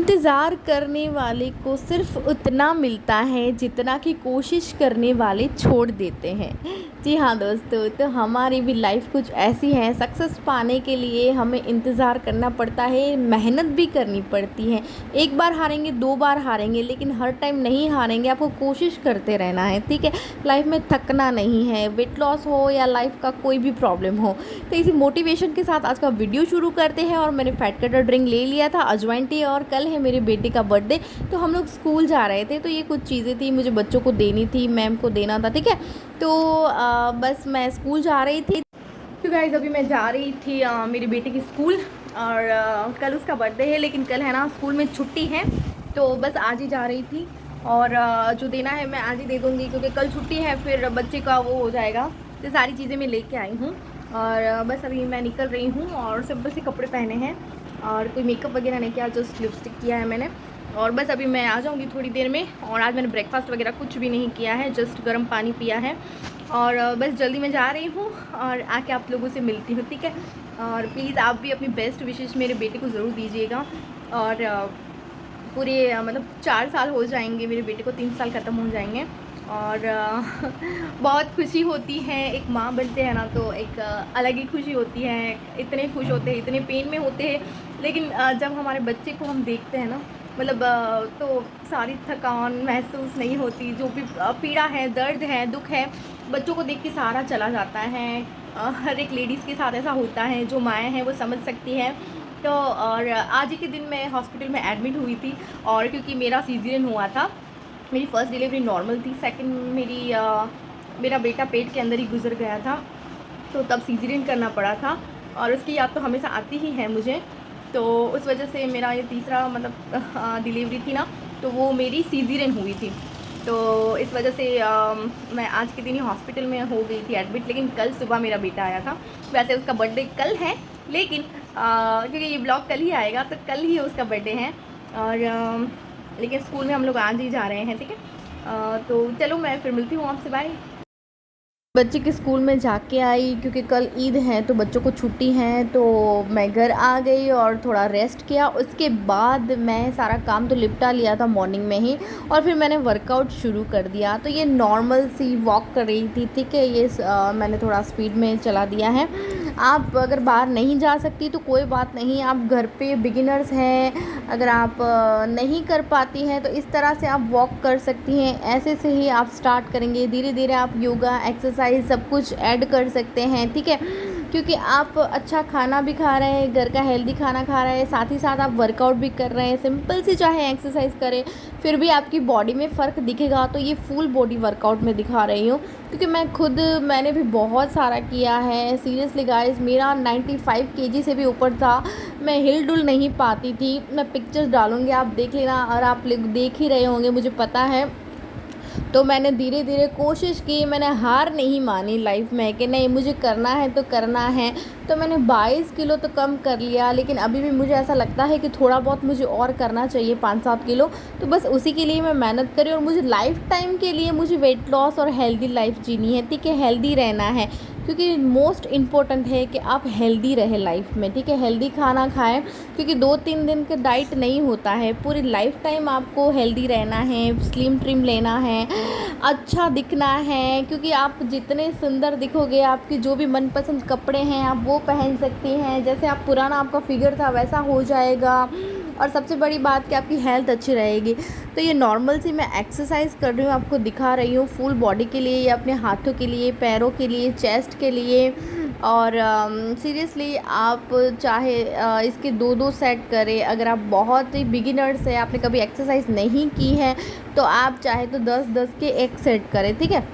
इंतज़ार करने वाले को सिर्फ उतना मिलता है जितना कि कोशिश करने वाले छोड़ देते हैं। जी हाँ दोस्तों, तो हमारी भी लाइफ कुछ ऐसी है। सक्सेस पाने के लिए हमें इंतज़ार करना पड़ता है, मेहनत भी करनी पड़ती है। एक बार हारेंगे, दो बार हारेंगे, लेकिन हर टाइम नहीं हारेंगे। आपको कोशिश करते रहना है, ठीक है। लाइफ में थकना नहीं है, वेट लॉस हो या लाइफ का कोई भी प्रॉब्लम हो। तो इसी मोटिवेशन के साथ आज का वीडियो शुरू करते हैं। और मैंने फैट कटर ड्रिंक ले लिया था, अजवाइन टी, और कल है मेरे बेटे का बर्थडे, तो हम लोग स्कूल जा रहे थे। तो ये कुछ चीज़ें थी मुझे बच्चों को देनी थी, मैम को देना था, ठीक है। तो बस मैं स्कूल जा रही थी। तो गाइस अभी मैं जा रही थी मेरे बेटे की स्कूल, और कल उसका बर्थडे है, लेकिन कल है ना स्कूल में छुट्टी है, तो बस आज ही जा रही थी। और जो देना है मैं आज ही दे दूँगी, क्योंकि कल छुट्टी है, फिर बच्चे का वो हो जाएगा। तो सारी चीज़ें मैं लेके आई हूँ, और बस अभी मैं निकल रही हूँ। और सिंपल से कपड़े पहने हैं, और कोई मेकअप वगैरह नहीं किया, जस्ट लिपस्टिक किया है मैंने। और बस अभी मैं आ जाऊँगी थोड़ी देर में। और आज मैंने ब्रेकफास्ट वगैरह कुछ भी नहीं किया है, जस्ट गर्म पानी पिया है। और बस जल्दी मैं जा रही हूँ, और आके आप लोगों से मिलती हूँ, ठीक है। और प्लीज़ आप भी अपनी बेस्ट विशेष मेरे बेटे को ज़रूर दीजिएगा। और पूरे मतलब 4 साल हो जाएंगे मेरे बेटे को, 3 साल ख़त्म हो जाएंगे। और बहुत खुशी होती है, एक माँ बनते हैं ना, तो एक अलग ही खुशी होती है। इतने खुश होते हैं, इतने पेन में होते हैं, लेकिन जब हमारे बच्चे को हम देखते हैं ना, मतलब तो सारी थकान महसूस नहीं होती। जो भी पीड़ा है, दर्द है, दुख है, बच्चों को देख के सारा चला जाता है। हर एक लेडीज़ के साथ ऐसा होता है, जो माएँ हैं वो समझ सकती है। तो और आज ही के दिन मैं हॉस्पिटल में एडमिट हुई थी, और क्योंकि मेरा सीज़रियन हुआ था। मेरी फ़र्स्ट डिलीवरी नॉर्मल थी, सेकंड मेरा बेटा पेट के अंदर ही गुजर गया था, तो तब सीज़रियन करना पड़ा था। और उसकी याद तो हमेशा आती ही है मुझे। तो उस वजह से मेरा ये तीसरा मतलब डिलीवरी थी ना, तो वो मेरी सीज़रियन हुई थी। तो इस वजह से मैं आज के दिन ही हॉस्पिटल में हो गई थी एडमिट। लेकिन कल सुबह मेरा बेटा आया था। वैसे उसका बर्थडे कल है, लेकिन क्योंकि ये ब्लॉग कल ही आएगा, तो कल ही उसका बर्थडे है। और लेकिन स्कूल में हम लोग आज ही जा रहे हैं, ठीक है। तो चलो मैं फिर मिलती हूँ आपसे, बाय। बच्चे के स्कूल में जाके आई, क्योंकि कल ईद है तो बच्चों को छुट्टी है। तो मैं घर आ गई और थोड़ा रेस्ट किया। उसके बाद मैं सारा काम तो निपटा लिया था मॉर्निंग में ही, और फिर मैंने वर्कआउट शुरू कर दिया। तो ये नॉर्मल सी वॉक कर रही थी, ठीक है। ये मैंने थोड़ा स्पीड में चला दिया है। आप अगर बाहर नहीं जा सकती तो कोई बात नहीं, आप घर पे बिगिनर्स हैं, अगर आप नहीं कर पाती हैं तो इस तरह से आप वॉक कर सकती हैं। ऐसे से ही आप स्टार्ट करेंगे, धीरे धीरे आप योगा, एक्सरसाइज सब कुछ ऐड कर सकते हैं, ठीक है। क्योंकि आप अच्छा खाना भी खा रहे हैं, घर का हेल्दी खाना खा रहे हैं, साथ ही साथ आप वर्कआउट भी कर रहे हैं। सिंपल सी चाहे एक्सरसाइज करें, फिर भी आपकी बॉडी में फ़र्क दिखेगा। तो ये फुल बॉडी वर्कआउट में दिखा रही हूँ, क्योंकि मैंने भी बहुत सारा किया है। सीरियसली गाइस, मेरा 95 केजी से भी ऊपर था। मैं हिल डुल नहीं पाती थी। मैं पिक्चर्स डालूँगी, आप देख लेना, और आप लोग देख ही रहे होंगे, मुझे पता है। तो मैंने धीरे धीरे कोशिश की, मैंने हार नहीं मानी लाइफ में कि नहीं मुझे करना है तो करना है। तो मैंने 22 किलो तो कम कर लिया, लेकिन अभी भी मुझे ऐसा लगता है कि थोड़ा बहुत मुझे और करना चाहिए, 5-7 किलो। तो बस उसी के लिए मैं मेहनत करी, और मुझे लाइफ टाइम के लिए मुझे वेट लॉस और हेल्दी लाइफ जीनी है, ठीक है। हेल्दी रहना है, क्योंकि मोस्ट इम्पोर्टेंट है कि आप हेल्दी रहे लाइफ में, ठीक है। हेल्दी खाना खाएं, क्योंकि 2-3 दिन का डाइट नहीं होता है, पूरी लाइफ टाइम आपको हेल्दी रहना है, स्लिम ट्रिम लेना है, अच्छा दिखना है। क्योंकि आप जितने सुंदर दिखोगे, आपके जो भी मनपसंद कपड़े हैं आप वो पहन सकती हैं। जैसे आप पुराना आपका फिगर था वैसा हो जाएगा। और सबसे बड़ी बात कि आपकी हेल्थ अच्छी रहेगी। तो ये नॉर्मल सी मैं एक्सरसाइज कर रही हूँ, आपको दिखा रही हूँ, फुल बॉडी के लिए, अपने हाथों के लिए, पैरों के लिए, चेस्ट के लिए। और सीरियसली आप चाहे इसके 2-2 सेट करें। अगर आप बहुत ही बिगिनर्स हैं, आपने कभी एक्सरसाइज नहीं की है, तो आप चाहे तो 10-10 के एक सेट करें, ठीक है।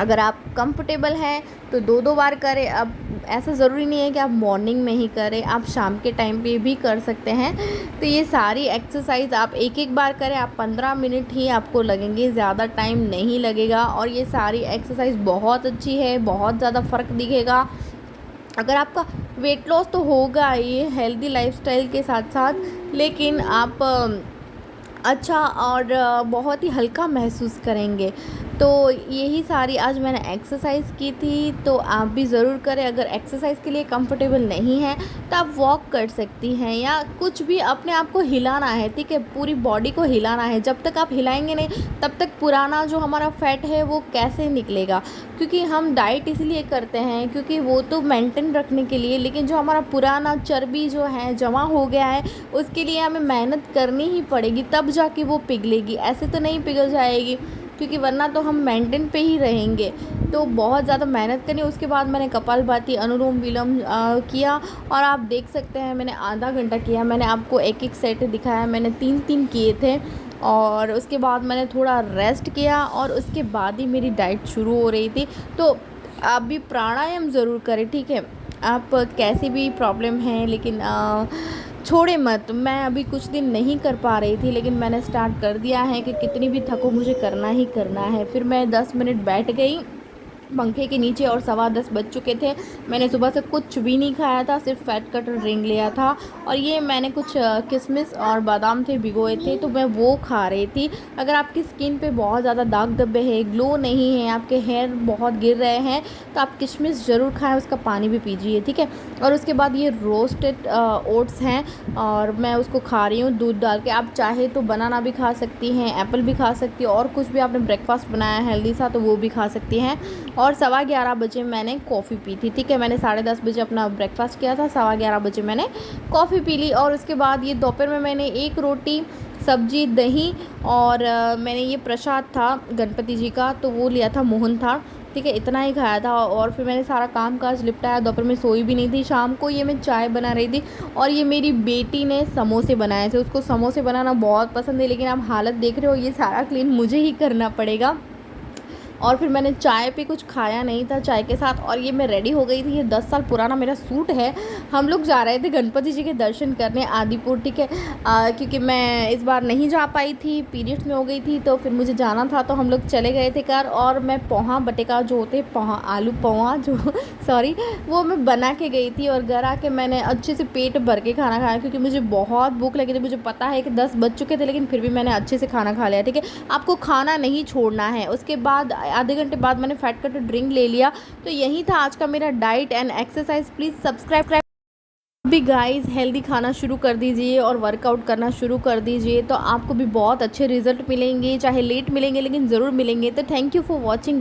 अगर आप कंफर्टेबल हैं तो 2-2 बार करें। अब ऐसा ज़रूरी नहीं है कि आप मॉर्निंग में ही करें, आप शाम के टाइम पे भी कर सकते हैं। तो ये सारी एक्सरसाइज आप एक बार करें, आप 15 मिनट ही आपको लगेंगे, ज़्यादा टाइम नहीं लगेगा। और ये सारी एक्सरसाइज बहुत अच्छी है, बहुत ज़्यादा फ़र्क दिखेगा। अगर आपका वेट लॉस तो होगा ही हेल्दी लाइफस्टाइल के साथ साथ, लेकिन आप अच्छा और बहुत ही हल्का महसूस करेंगे। तो यही सारी आज मैंने एक्सरसाइज़ की थी, तो आप भी ज़रूर करें। अगर एक्सरसाइज़ के लिए कंफर्टेबल नहीं है तो आप वॉक कर सकती हैं या कुछ भी अपने आप को हिलाना है, ठीक है, पूरी बॉडी को हिलाना है। जब तक आप हिलाएंगे नहीं तब तक पुराना जो हमारा फैट है वो कैसे निकलेगा, क्योंकि हम डाइट इसलिए करते हैं क्योंकि वो तो मेंटेन रखने के लिए, लेकिन जो हमारा पुराना चर्बी जो है जमा हो गया है उसके लिए हमें मेहनत करनी ही पड़ेगी, तब जाके वो पिघलेगी, ऐसे तो नहीं पिघल जाएगी, क्योंकि वरना तो हम मेंटेन पे ही रहेंगे। तो बहुत ज़्यादा मेहनत करनी। उसके बाद मैंने कपालभाति, अनुलोम विलोम किया, और आप देख सकते हैं मैंने आधा घंटा किया। मैंने आपको एक एक सेट दिखाया, मैंने 3-3 किए थे, और उसके बाद मैंने थोड़ा रेस्ट किया, और उसके बाद ही मेरी डाइट शुरू हो रही थी। तो आप भी प्राणायाम ज़रूर करें, ठीक है। आप कैसी भी प्रॉब्लम है, लेकिन छोड़े मत। मैं अभी कुछ दिन नहीं कर पा रही थी, लेकिन मैंने स्टार्ट कर दिया है कि कितनी भी थको मुझे करना ही करना है। फिर मैं 10 मिनट बैठ गई पंखे के नीचे, और 10:15 बज चुके थे। मैंने सुबह से कुछ भी नहीं खाया था, सिर्फ फैट कटर ड्रिंक लिया था, और ये मैंने कुछ किशमिश और बादाम थे भिगोए थे, तो मैं वो खा रही थी। अगर आपकी स्किन पे बहुत ज़्यादा दाग धब्बे हैं, ग्लो नहीं है, आपके हेयर बहुत गिर रहे हैं, तो आप किशमिश ज़रूर खाएं, उसका पानी भी पीजिए, ठीक है। और उसके बाद ये रोस्टेड ओट्स हैं, और मैं उसको खा रही हूँ दूध डाल के। आप चाहे तो बनाना भी खा सकती हैं, एप्पल भी खा सकती हैं, और कुछ भी आपने ब्रेकफास्ट बनाया है हेल्दी सा तो वो भी खा सकती हैं। और 11:15 बजे मैंने कॉफ़ी पी थी, ठीक है। मैंने 10:30 बजे अपना ब्रेकफास्ट किया था, 11:15 बजे मैंने कॉफ़ी पी ली। और उसके बाद ये दोपहर में मैंने 1 रोटी, सब्जी, दही, और मैंने ये प्रसाद था गणपति जी का, तो वो लिया था, मोहन था, ठीक है, इतना ही खाया था। और फिर मैंने सारा काम काज निपटाया। दोपहर में सोई भी नहीं थी। शाम को ये मैं चाय बना रही थी, और ये मेरी बेटी ने समोसे बनाए थे। उसको समोसे बनाना बहुत पसंद है, लेकिन आप हालत देख रहे हो, ये सारा क्लीन मुझे ही करना पड़ेगा। और फिर मैंने चाय पे कुछ खाया नहीं था चाय के साथ, और ये मैं रेडी हो गई थी। ये 10 साल पुराना मेरा सूट है। हम लोग जा रहे थे गणपति जी के दर्शन करने आदिपुर, ठीक है। क्योंकि मैं इस बार नहीं जा पाई थी, पीरियड्स में हो गई थी, तो फिर मुझे जाना था, तो हम लोग चले गए थे कार। और मैं पोहा बटेका जो होते पोहा, आलू पोहा जो सॉरी, वो मैं बना के गई थी, और घर आके मैंने अच्छे से पेट भर के खाना खाया, क्योंकि मुझे बहुत भूख लगी थी। मुझे पता है कि 10 बज चुके थे, लेकिन फिर भी मैंने अच्छे से खाना खा लिया, ठीक है। आपको खाना नहीं छोड़ना है। उसके बाद आधे घंटे बाद मैंने फैट कटर ड्रिंक ले लिया। तो यही था आज का मेरा diet and exercise. Please subscribe भी गाइस, हेल्दी खाना शुरू कर दीजिए और वर्कआउट करना शुरू कर दीजिए, तो आपको भी बहुत अच्छे रिजल्ट मिलेंगे, चाहे लेट मिलेंगे लेकिन ज़रूर मिलेंगे। तो थैंक यू फॉर वॉचिंग।